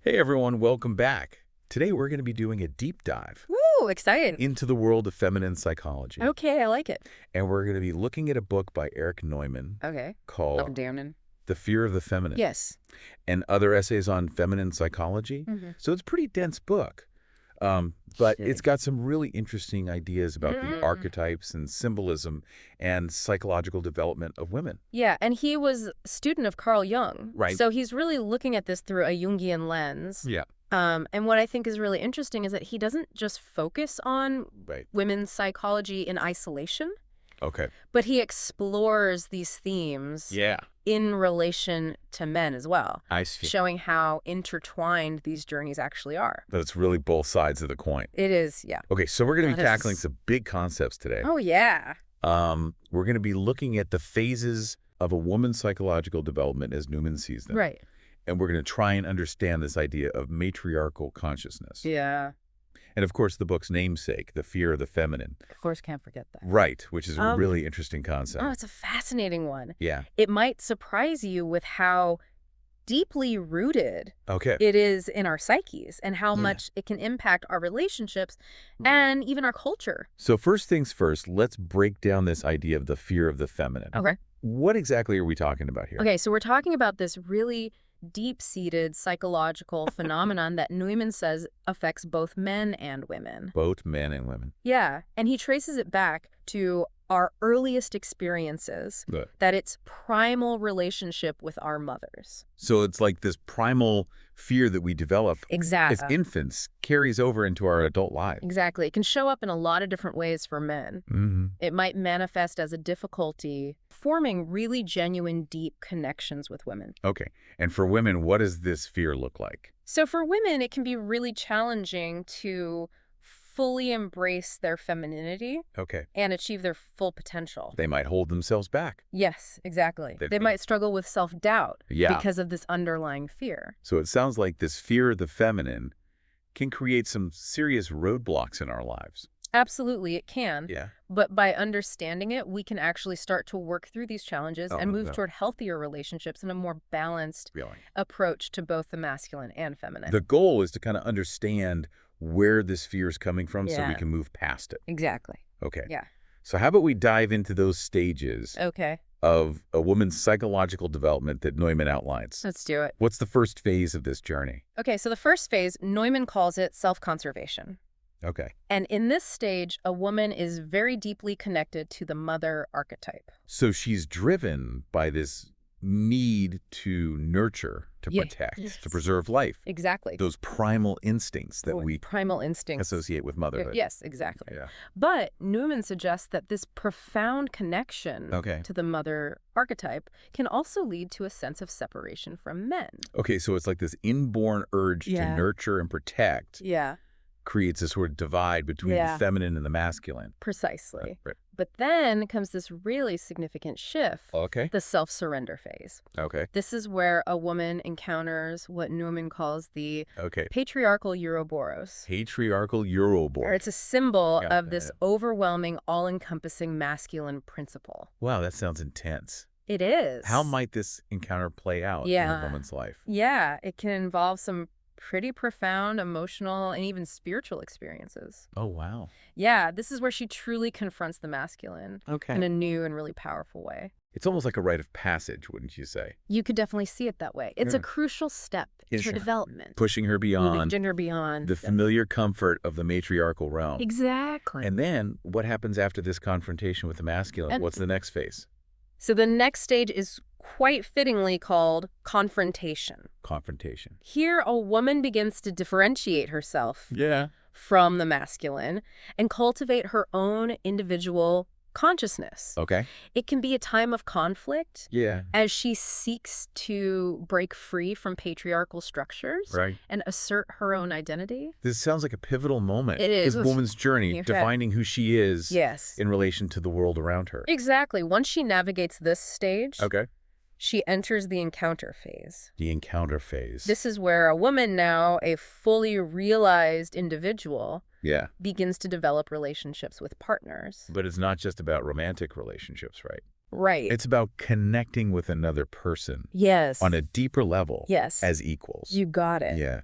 Hey everyone, welcome back. Today we're going to be doing a deep dive Woo, exciting. into the world of feminine psychology. Okay, I like it. And we're going to be looking at a book by Erich Neumann Okay. called Damnin. The Fear of the Feminine Yes. and other essays on feminine psychology. So it's a pretty dense book. But it's got some really interesting ideas about the archetypes and symbolism and psychological development of women. Yeah, and he was a student of Carl Jung. Right. So he's really looking at this through a Jungian lens. Yeah. And what I think is really interesting is that he doesn't just focus on Right. women's psychology in isolation, Okay. but he explores these themes Yeah. in relation to men as well, I see. showing how intertwined these journeys actually are. That's really both sides of the coin. It is, yeah. Okay, so we're going to be That is- tackling some big concepts today. Oh, yeah. We're going to be looking at the phases of a woman's psychological development as Newman sees them. Right. And we're going to try and understand this idea of matriarchal consciousness. Yeah. And of course, the book's namesake, The Fear of the Feminine. Of course, can't forget that. Right, which is a really interesting concept. Oh, it's a fascinating one. Yeah. It might surprise you with how deeply rooted Okay. it is in our psyches and how Yeah. much it can impact our relationships and even our culture. So first things first, let's break down this idea of the fear of the feminine. Okay. What exactly are we talking about here? Okay, so we're talking about this really deep-seated psychological phenomenon that Neumann says affects both men and women. Both men and women. Yeah, and he traces it back to our earliest experiences, Good. that it's primal relationship with our mothers. So it's like this primal fear that we develop as Exactly. infants carries over into our adult lives. Exactly. It can show up in a lot of different ways for men. Mm-hmm. It might manifest as a difficulty forming really genuine, deep connections with women. Okay. And for women, what does this fear look like? So for women, it can be really challenging to fully embrace their femininity Okay. and achieve their full potential. They might hold themselves back. Yes, exactly. They- They might struggle with self-doubt Yeah. because of this underlying fear. So it sounds like this fear of the feminine can create some serious roadblocks in our lives. Absolutely, it can. Yeah. But by understanding it, we can actually start to work through these challenges and move no. toward healthier relationships and a more balanced Really. approach to both the masculine and feminine. The goal is to kind of understand where this fear is coming from so we Yeah. can move past it. Exactly. Okay. Yeah. So how about we dive into those stages Okay, of a woman's psychological development that Neumann outlines? let's do it. What's the first phase of this journey? Okay, so the first phase, Neumann calls it self-conservation. Okay. And in this stage, a woman is very deeply connected to the mother archetype. So she's driven by this need to nurture, to Yeah. protect, Yes. to preserve life. Exactly. Those primal instincts that Boy, we primal instincts. associate with motherhood. Yes, exactly. Yeah. But Neumann suggests that this profound connection Okay. to the mother archetype can also lead to a sense of separation from men. Okay, so it's like this inborn urge to Yeah. nurture and protect Yeah, creates a sort of divide between Yeah. the feminine and the masculine. precisely. Right. But then comes this really significant shift, Okay. the self-surrender phase. Okay. This is where a woman encounters what Neumann calls the Okay. patriarchal Ouroboros. Patriarchal Or Ouroboros. it's a symbol Yeah, of yeah, this yeah. overwhelming, all-encompassing masculine principle. Wow, that sounds intense. It is. How might this encounter play out in Yeah. a woman's life? Yeah, it can involve some pretty profound emotional and even spiritual experiences. Oh, wow. Yeah, this is where she truly confronts the masculine Okay. in a new and really powerful way. It's almost like a rite of passage, wouldn't you say? You could definitely see it that way. It's Yeah. a crucial step Yeah, to her sure. development. Pushing her Moving beyond gender beyond. the familiar comfort of the matriarchal realm. Exactly. And then what happens after this confrontation with the masculine? And- What's the next phase? So the next stage is quite fittingly called confrontation. Confrontation. Here, a woman begins to differentiate herself Yeah. from the masculine and cultivate her own individual consciousness. Okay. It can be a time of conflict Yeah. as she seeks to break free from patriarchal structures Right. and assert her own identity. This sounds like a pivotal moment. It is. This woman's journey, Yeah. defining who she is Yes. in relation to the world around her. Exactly. Once she navigates this stage, Okay. she enters the encounter phase. The encounter phase. This is where a woman, now a fully realized individual, Yeah. begins to develop relationships with partners. But it's not just about romantic relationships, right? Right. It's about connecting with another person Yes. on a deeper level Yes. as equals. You got it. Yeah.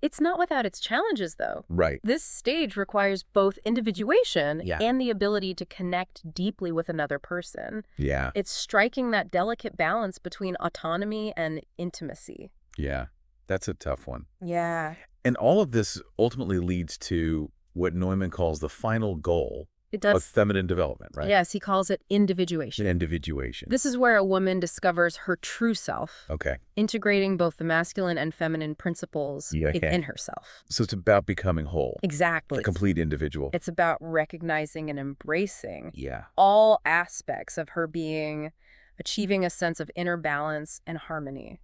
It's not without its challenges, though. Right. This stage requires both individuation Yeah. and the ability to connect deeply with another person. Yeah. It's striking that delicate balance between autonomy and intimacy. Yeah. That's a tough one. Yeah. And all of this ultimately leads to what Neumann calls the final goal It of does. feminine development, right? Yes, he calls it individuation. Individuation. This is where a woman discovers her true self, Okay. integrating both the masculine and feminine principles Yeah, okay. within herself. So it's about becoming whole. Exactly. The complete individual. It's about recognizing and embracing Yeah. all aspects of her being, achieving a sense of inner balance and harmony.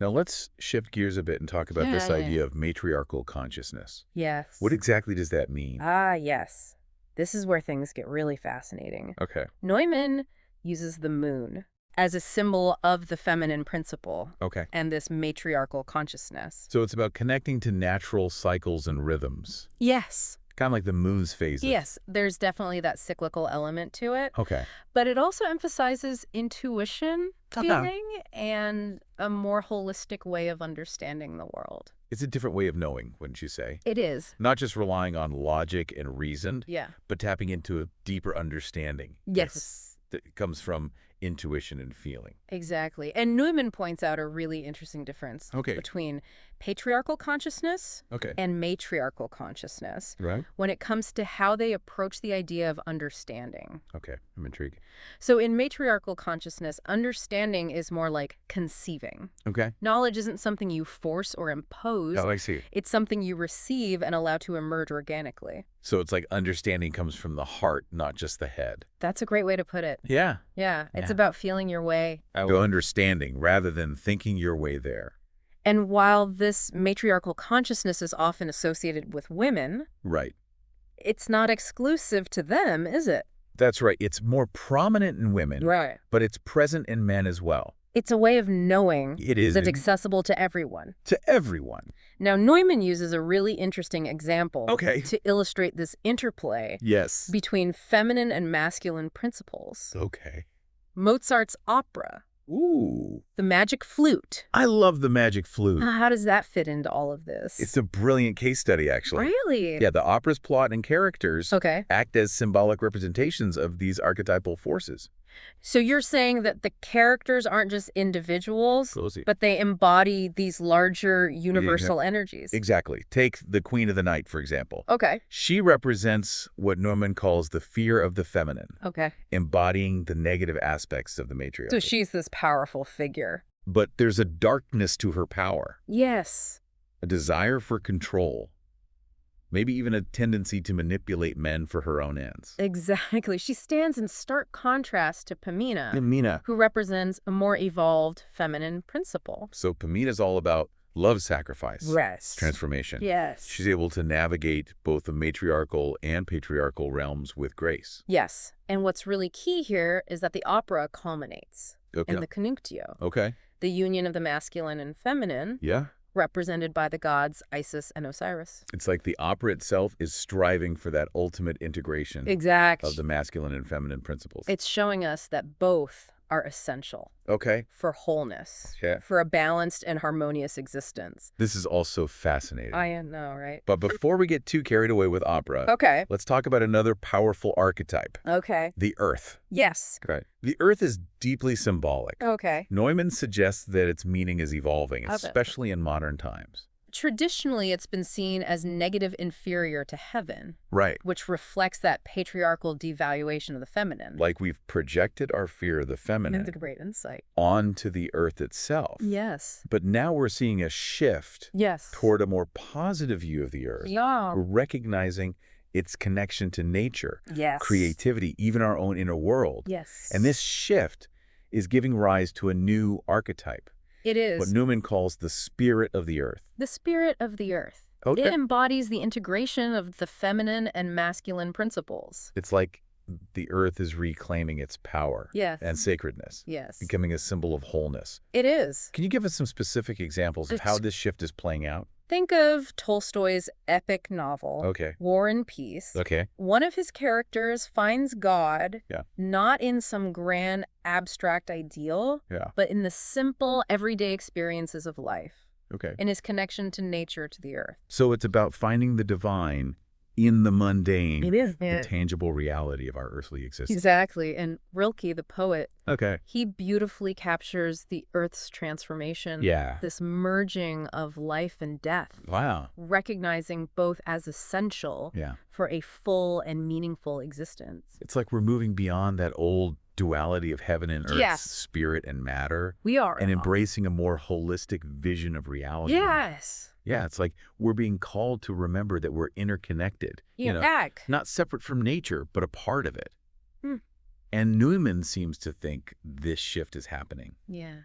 Now let's shift gears a bit and talk about this Yeah. idea of matriarchal consciousness. Yes. What exactly does that mean? Ah, yes. This is where things get really fascinating. Okay. Neumann uses the moon as a symbol of the feminine principle Okay. and this matriarchal consciousness. So it's about connecting to natural cycles and rhythms, Yes. kind of like the moon's phases. Yes, there's definitely that cyclical element to it, Okay. but it also emphasizes intuition, Okay. feeling, and a more holistic way of understanding the world. It's a different way of knowing, wouldn't you say? It is. Not just relying on logic and reason, Yeah. but tapping into a deeper understanding. Yes. That comes from intuition and feeling. Exactly. And Neumann points out a really interesting difference Okay. between patriarchal consciousness Okay. and matriarchal consciousness Right? when it comes to how they approach the idea of understanding. Okay. I'm intrigued. So in matriarchal consciousness, understanding is more like conceiving. Okay. Knowledge isn't something you force or impose. Oh, I see. It's something you receive and allow to emerge organically. So it's like understanding comes from the heart, not just the head. That's a great way to put it. Yeah. Yeah, it's Yeah. about feeling your way. So understanding rather than thinking your way there. And while this matriarchal consciousness is often associated with women, Right. it's not exclusive to them, is it? That's right. It's more prominent in women, Right. but it's present in men as well. It's a way of knowing It is that's accessible to everyone. to everyone. Now, Neumann uses a really interesting example Okay. to illustrate this interplay Yes. between feminine and masculine principles. Okay. Mozart's opera, Ooh. The Magic Flute. I love the magic flute. How does that fit into all of this? It's a brilliant case study, actually. Really? Yeah, the opera's plot and characters Okay. act as symbolic representations of these archetypal forces. So you're saying that the characters aren't just individuals, Cozy. but they embody these larger universal energies. Exactly. Take the Queen of the Night, for example. Okay. She represents what Neumann calls the fear of the feminine, Okay. embodying the negative aspects of the matriarchy. So she's this powerful figure. But there's a darkness to her power, Yes. a desire for control, maybe even a tendency to manipulate men for her own ends. Exactly. She stands in stark contrast to Pamina, Pamina. who represents a more evolved feminine principle. So Pamina's all about love sacrifice, Rest. transformation. Yes. She's able to navigate both the matriarchal and patriarchal realms with grace. Yes. And what's really key here is that the opera culminates Okay. in the conjunctio, Okay. the union of the masculine and feminine, Yeah. represented by the gods Isis and Osiris. It's like the opera itself is striving for that ultimate integration Exactly. of the masculine and feminine principles. It's showing us that both are essential Okay. for wholeness, Yeah. for a balanced and harmonious existence. This is also fascinating. I know, right? But before we get too carried away with opera, Okay. let's talk about another powerful archetype, Okay. the earth. Yes. Right. The earth is deeply symbolic. Okay. Neumann suggests that its meaning is evolving, I bet. especially in modern times. Traditionally, it's been seen as negative inferior to heaven, Right. which reflects that patriarchal devaluation of the feminine. Like we've projected our fear of the feminine That's a great insight. onto the earth itself. Yes. But now we're seeing a shift Yes. toward a more positive view of the earth. Yeah. We're recognizing its connection to nature, Yes. creativity, even our own inner world. Yes. And this shift is giving rise to a new archetype, It is. what Neumann calls the spirit of the earth. The spirit of the earth. Okay. It embodies the integration of the feminine and masculine principles. It's like the earth is reclaiming its power Yes. and sacredness, Yes. becoming a symbol of wholeness. It is. Can you give us some specific examples of how It's- this shift is playing out? Think of Tolstoy's epic novel, Okay. War and Peace. Okay. One of his characters finds God Yeah. not in some grand abstract ideal, Yeah. but in the simple everyday experiences of life. Okay. in his connection to nature, to the earth. So it's about finding the divine in the mundane, is. the tangible reality of our earthly existence. Exactly. And Rilke, the poet, Okay. he beautifully captures the earth's transformation, Yeah. this merging of life and death, Wow. recognizing both as essential Yeah. for a full and meaningful existence. It's like we're moving beyond that old duality of heaven and earth, Yes. spirit and matter, We are. and embracing a more holistic vision of reality. Yes. Yeah, it's like we're being called to remember that we're interconnected, not separate from nature, but a part of it. And Neumann seems to think this shift is happening Yeah.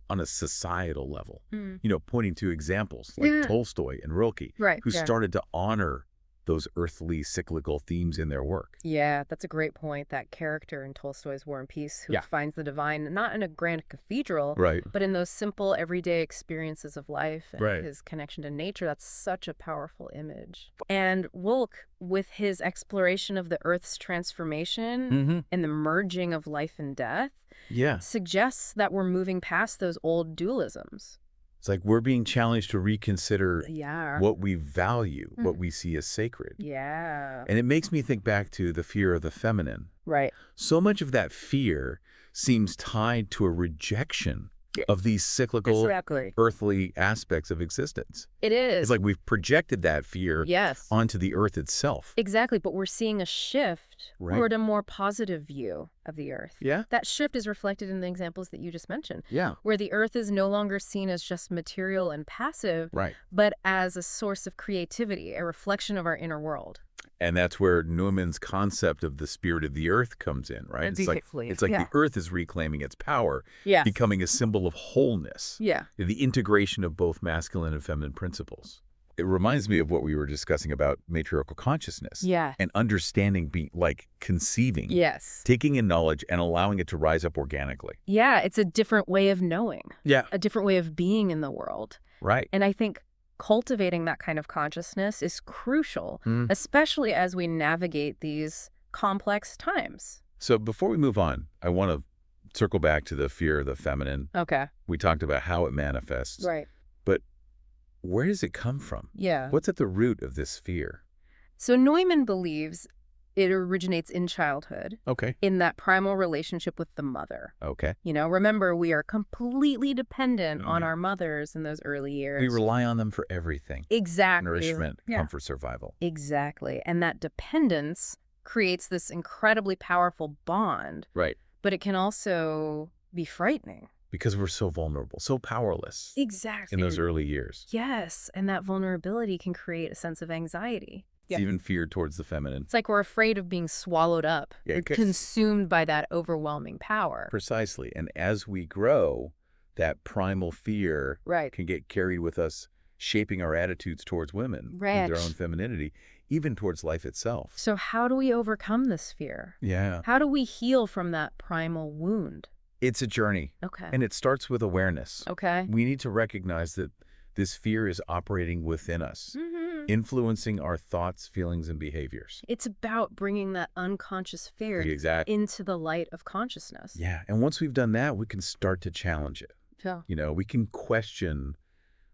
on a societal level, Mm. pointing to examples like Tolstoy and Rilke, Right. who started to honor those earthly cyclical themes in their work. Yeah, that's a great point. That character in Tolstoy's War and Peace who finds the divine not in a grand cathedral, Right. but in those simple everyday experiences of life and Right. his connection to nature. That's such a powerful image. And Wolk, with his exploration of the Earth's transformation and the merging of life and death, suggests that we're moving past those old dualisms. It's like we're being challenged to reconsider Yeah. what we value, what we see as sacred. Yeah. And it makes me think back to the fear of the feminine. Right. So much of that fear seems tied to a rejection of these cyclical, earthly aspects of existence. It is. It's like we've projected that fear onto the earth itself. Exactly, but we're seeing a shift toward a more positive view of the earth. Yeah. That shift is reflected in the examples that you just mentioned. Yeah. Where the earth is no longer seen as just material and passive, but as a source of creativity, a reflection of our inner world. And that's where Neumann's concept of the spirit of the earth comes in, right? It's like the earth is reclaiming its power, becoming a symbol of wholeness. Yeah. The integration of both masculine and feminine principles. It reminds me of what we were discussing about matriarchal consciousness. Yeah. And understanding, being like conceiving. Yes. Taking in knowledge and allowing it to rise up organically. Yeah, it's a different way of knowing. Yeah. A different way of being in the world. Right. And I think cultivating that kind of consciousness is crucial, especially as we navigate these complex times. So before we move on, I want to circle back to the fear of the feminine. Okay. We talked about how it manifests. Right. But where does it come from? Yeah. What's at the root of this fear? So Neumann believes it originates in childhood. Okay. In that primal relationship with the mother. Okay. Remember, we are completely dependent on our mothers in those early years. We rely on them for everything. Exactly. Nourishment, comfort, survival. Exactly. And that dependence creates this incredibly powerful bond. Right. But it can also be frightening. Because we're so vulnerable, so powerless. Exactly. In those early years. Yes. And that vulnerability can create a sense of anxiety. It's even fear towards the feminine. It's like we're afraid of being swallowed up, consumed by that overwhelming power. Precisely. And as we grow, that primal fear can get carried with us, shaping our attitudes towards women and their own femininity, even towards life itself. So how do we overcome this fear? Yeah. How do we heal from that primal wound? It's a journey. Okay. And it starts with awareness. Okay. We need to recognize that this fear is operating within us, influencing our thoughts, feelings, and behaviors. It's about bringing that unconscious fear into the light of consciousness. Yeah. And once we've done that, we can start to challenge it. Yeah. We can question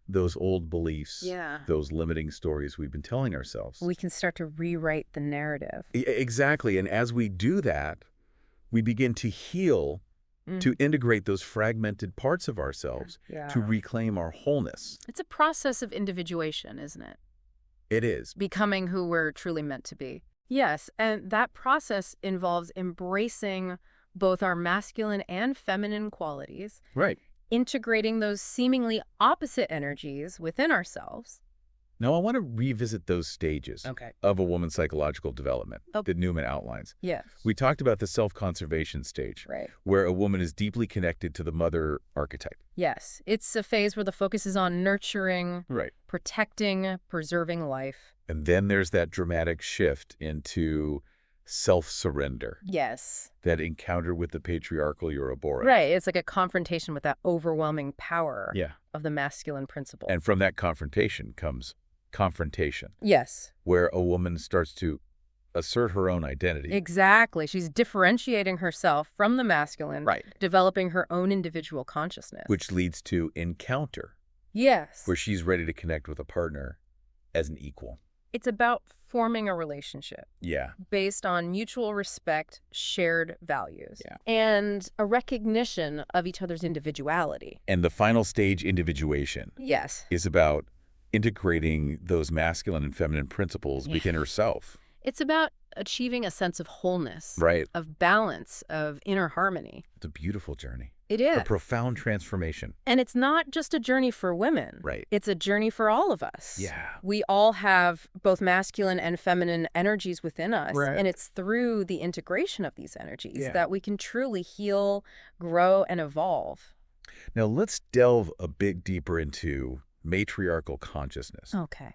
those old beliefs, those limiting stories we've been telling ourselves. We can start to rewrite the narrative. Exactly. And as we do that, we begin to heal, to integrate those fragmented parts of ourselves, to reclaim our wholeness. It's a process of individuation, isn't it? It is. Becoming who we're truly meant to be. Yes, and that process involves embracing both our masculine and feminine qualities. Right. Integrating those seemingly opposite energies within ourselves. Now, I want to revisit those stages of a woman's psychological development that Neumann outlines. Yes. We talked about the self-conservation stage, where a woman is deeply connected to the mother archetype. Yes. It's a phase where the focus is on nurturing, protecting, preserving life. And then there's that dramatic shift into self-surrender. Yes. That encounter with the patriarchal Ouroboros. Right. It's like a confrontation with that overwhelming power of the masculine principle. And from that confrontation comes confrontation. Yes. Where a woman starts to assert her own identity. Exactly. She's differentiating herself from the masculine, right, developing her own individual consciousness. Which leads to encounter Yes. where she's ready to connect with a partner as an equal. It's about forming a relationship. Yeah. Based on mutual respect, shared values. Yeah. And a recognition of each other's individuality. And the final stage, individuation, Yes. is about integrating those masculine and feminine principles within herself. It's about achieving a sense of wholeness. Right. Of balance, of inner harmony. It's a beautiful journey. It is. A profound transformation. And it's not just a journey for women. Right. It's a journey for all of us. Yeah. We all have both masculine and feminine energies within us. Right. And it's through the integration of these energies that we can truly heal, grow, and evolve. Now let's delve a bit deeper into matriarchal consciousness. Okay.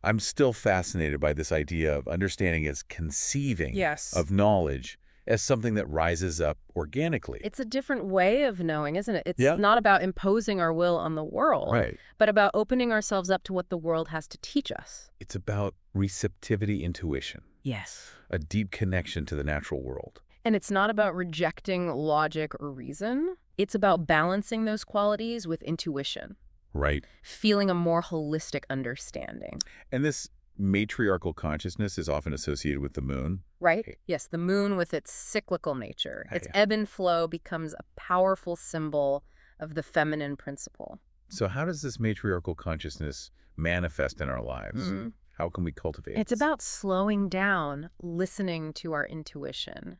I'm still fascinated by this idea of understanding as conceiving Yes. of knowledge as something that rises up organically. It's a different way of knowing, isn't it? It's Yeah. not about imposing our will on the world, Right. but about opening ourselves up to what the world has to teach us. It's about receptivity, intuition, Yes. a deep connection to the natural world. And it's not about rejecting logic or reason. It's about balancing those qualities with intuition, Right. feeling a more holistic understanding. And this matriarchal consciousness is often associated with the moon. Right? Hey. Yes, the moon with its cyclical nature, its Hey. ebb and flow becomes a powerful symbol of the feminine principle. So how does this matriarchal consciousness manifest in our lives? Mhm. How can we cultivate It's it? about slowing down, listening to our intuition,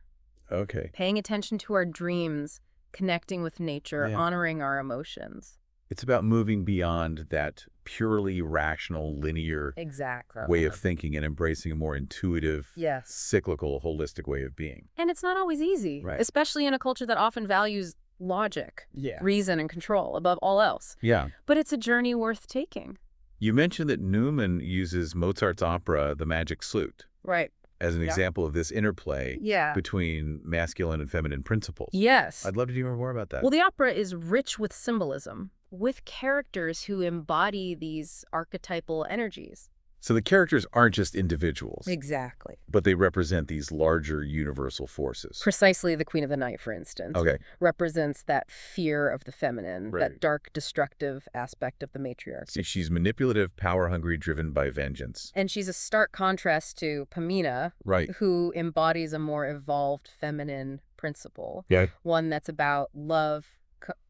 Okay. paying attention to our dreams, connecting with nature, Yeah. honoring our emotions. It's about moving beyond that purely rational, linear Exactly. way of thinking and embracing a more intuitive, Yes. cyclical, holistic way of being. And it's not always easy, Right. especially in a culture that often values logic, Yeah. reason, and control above all else. Yeah. But it's a journey worth taking. You mentioned that Newman uses Mozart's opera, The Magic Flute, Right. as an Yeah. example of this interplay Yeah. between masculine and feminine principles. Yes. I'd love to hear more about that. Well, the opera is rich with symbolism, with characters who embody these archetypal energies. So the characters aren't just individuals, Exactly. but they represent these larger universal forces. Precisely the Queen of the Night, for instance, Okay. represents that fear of the feminine, Right. that dark, destructive aspect of the matriarch. So she's manipulative, power-hungry, driven by vengeance. And she's a stark contrast to Pamina, Right. who embodies a more evolved feminine principle, Yeah. one that's about love,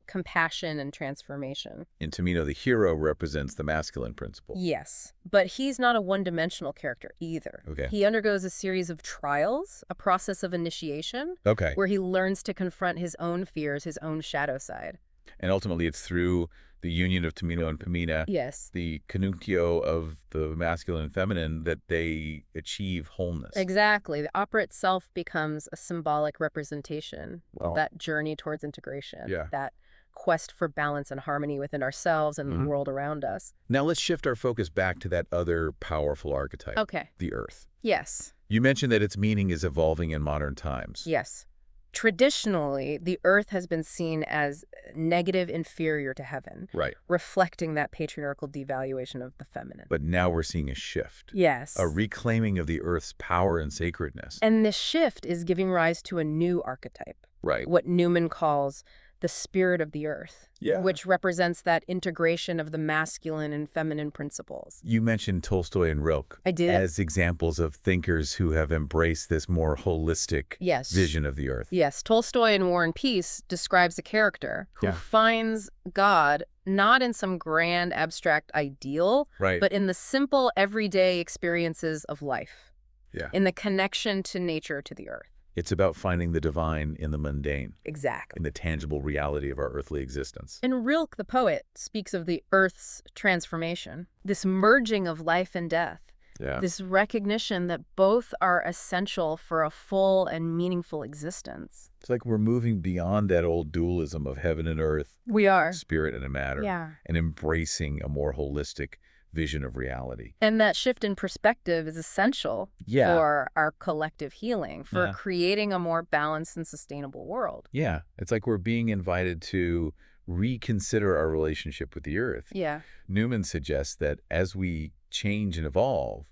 compassion, and transformation. In Tamino, the hero represents the masculine principle. Yes, but he's not a one-dimensional character either. Okay. He undergoes a series of trials, a process of initiation, Okay. where he learns to confront his own fears, his own shadow side. And ultimately, it's through the union of Tamino and Pamina, Yes. the conjunctio of the masculine and feminine, that they achieve wholeness. Exactly. The opera itself becomes a symbolic representation Wow. of that journey towards integration, Yeah. that quest for balance and harmony within ourselves and the world around us. Now let's shift our focus back to that other powerful archetype, Okay. the earth. Yes. You mentioned that its meaning is evolving in modern times. Yes. Traditionally, the earth has been seen as negative, inferior to heaven, Right. reflecting that patriarchal devaluation of the feminine. But now we're seeing a shift, Yes. a reclaiming of the earth's power and sacredness. And this shift is giving rise to a new archetype, Right. what Newman calls the spirit of the earth, Yeah. which represents that integration of the masculine and feminine principles. You mentioned Tolstoy and Rilke I did. as examples of thinkers who have embraced this more holistic Yes. vision of the earth. Yes. Tolstoy in War and Peace describes a character who Yeah. finds God not in some grand abstract ideal, Right. but in the simple everyday experiences of life, Yeah. in the connection to nature, to the earth. It's about finding the divine in the mundane, Exactly. in the tangible reality of our earthly existence. And Rilke, the poet, speaks of the earth's transformation, this merging of life and death, Yeah. this recognition that both are essential for a full and meaningful existence. It's like we're moving beyond that old dualism of heaven and earth, We are. spirit and matter, Yeah. and embracing a more holistic vision of reality. And that shift in perspective is essential Yeah. for our collective healing, for Yeah. creating a more balanced and sustainable world. Yeah. It's like we're being invited to reconsider our relationship with the earth. Yeah. Newman suggests that as we change and evolve,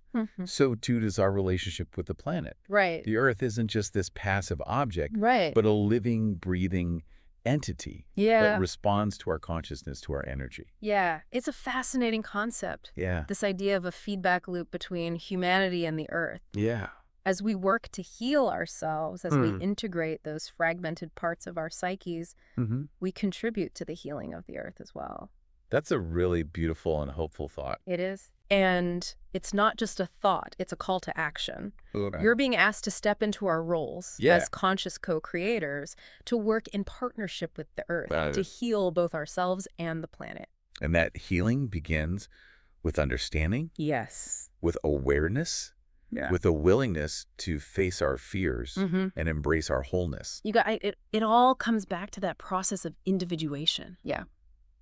so too does our relationship with the planet. Right. The earth isn't just this passive object, Right. but a living, breathing entity Yeah. that responds to our consciousness, to our energy. Yeah. It's a fascinating concept. Yeah. This idea of a feedback loop between humanity and the earth. Yeah. As we work to heal ourselves, as we integrate those fragmented parts of our psyches, we contribute to the healing of the earth as well. That's a really beautiful and hopeful thought. It is. And it's not just a thought, it's a call to action. Okay. You're being asked to step into our roles as conscious co-creators to work in partnership with the earth, to heal both ourselves and the planet. And that healing begins with understanding. Yes. With awareness. Yeah. With a willingness to face our fears and embrace our wholeness. It all comes back to that process of individuation. Yeah.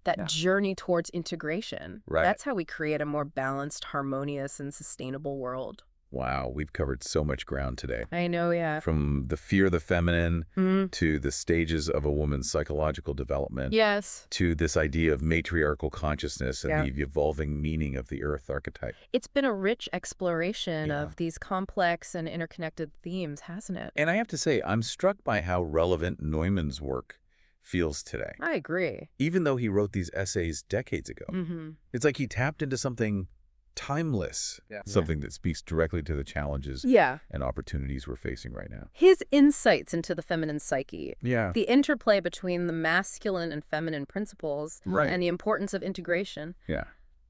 That journey towards integration. Right. That's how we create a more balanced, harmonious, and sustainable world. Wow, we've covered so much ground today. I know, yeah. From the fear of the feminine to the stages of a woman's psychological development. Yes. To this idea of matriarchal consciousness and the evolving meaning of the Earth archetype. It's been a rich exploration of these complex and interconnected themes, hasn't it? And I have to say, I'm struck by how relevant Neumann's work feels today. I agree. Even though he wrote these essays decades ago. It's like he tapped into something timeless, something that speaks directly to the challenges and opportunities we're facing right now. His insights into the feminine psyche, the interplay between the masculine and feminine principles, and the importance of integration,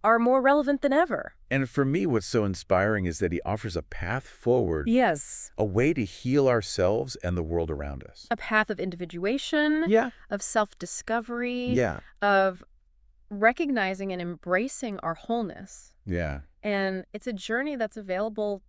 are more relevant than ever. And for me, what's so inspiring is that he offers a path forward. Yes. A way to heal ourselves and the world around us. A path of individuation, of self-discovery, of recognizing and embracing our wholeness. Yeah. And it's a journey that's available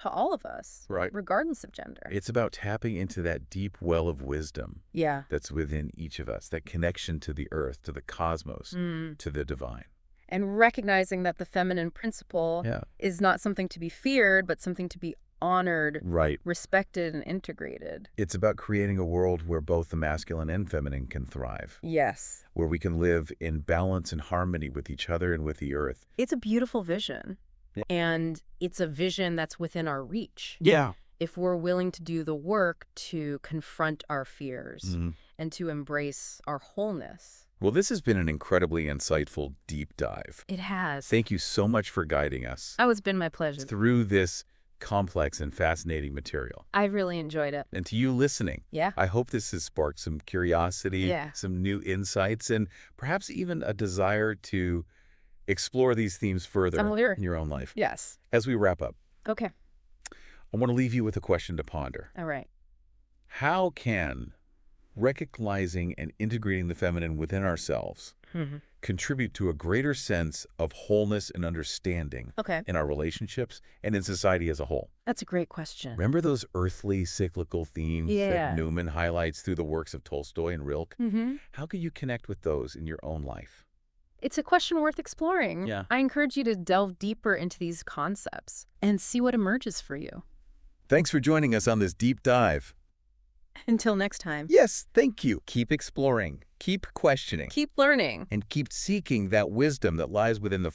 to all of us, regardless of gender. It's about tapping into that deep well of wisdom that's within each of us, that connection to the earth, to the cosmos, to the divine. And recognizing that the feminine principle is not something to be feared, but something to be honored, respected, and integrated. It's about creating a world where both the masculine and feminine can thrive. Yes. Where we can live in balance and harmony with each other and with the earth. It's a beautiful vision. And it's a vision that's within our reach. Yeah. If we're willing to do the work to confront our fears and to embrace our wholeness. Well, this has been an incredibly insightful deep dive. It has. Thank you so much for guiding us. Oh, it's been my pleasure. Through this complex and fascinating material. I've really enjoyed it. And to you listening, I hope this has sparked some curiosity, some new insights, and perhaps even a desire to explore these themes further in your own life. Yes. As we wrap up, okay, I want to leave you with a question to ponder. All right. How can recognizing and integrating the feminine within ourselves contribute to a greater sense of wholeness and understanding in our relationships and in society as a whole? That's a great question. Remember those earthly cyclical themes that Neumann highlights through the works of Tolstoy and Rilke? How can you connect with those in your own life? It's a question worth exploring. I encourage you to delve deeper into these concepts and see what emerges for you. Thanks for joining us on this deep dive. Until next time. Yes, thank you. Keep exploring, keep questioning, keep learning, and keep seeking that wisdom that lies within the